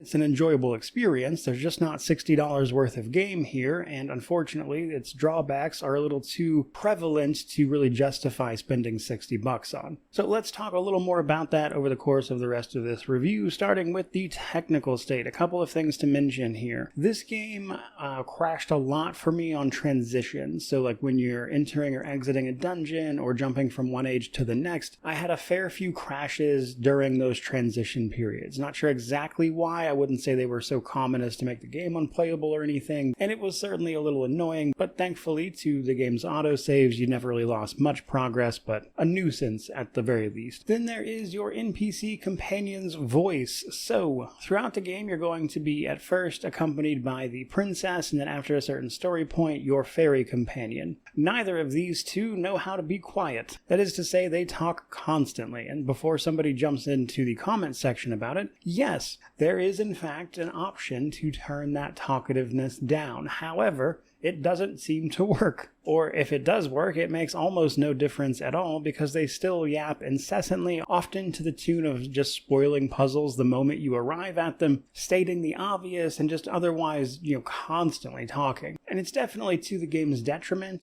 It's an enjoyable experience, there's just not $60 worth of game here, and unfortunately its drawbacks are a little too prevalent to really justify spending $60 on. So let's talk a little more about that over the course of the rest of this review, starting with the technical state. A couple of things to mention here. This game crashed a lot for me on transitions, so like when you're entering or exiting a dungeon or jumping from one age to the next, I had a fair few crashes during those transition periods. Not sure exactly why. I wouldn't say they were so common as to make the game unplayable or anything, and it was certainly a little annoying, but thankfully to the game's autosaves you never really lost much progress, but a nuisance at the very least. Then there is your NPC companion's voice. So throughout the game you're going to be at first accompanied by the princess, and then after a certain story point your fairy companion. Neither of these two know how to be quiet. That is to say, they talk constantly, and before somebody jumps into the comment section about it, yes, there is in fact an option to turn that talkativeness down. However, it doesn't seem to work. Or if it does work, it makes almost no difference at all because they still yap incessantly, often to the tune of just spoiling puzzles the moment you arrive at them, stating the obvious, and just otherwise, constantly talking. And it's definitely to the game's detriment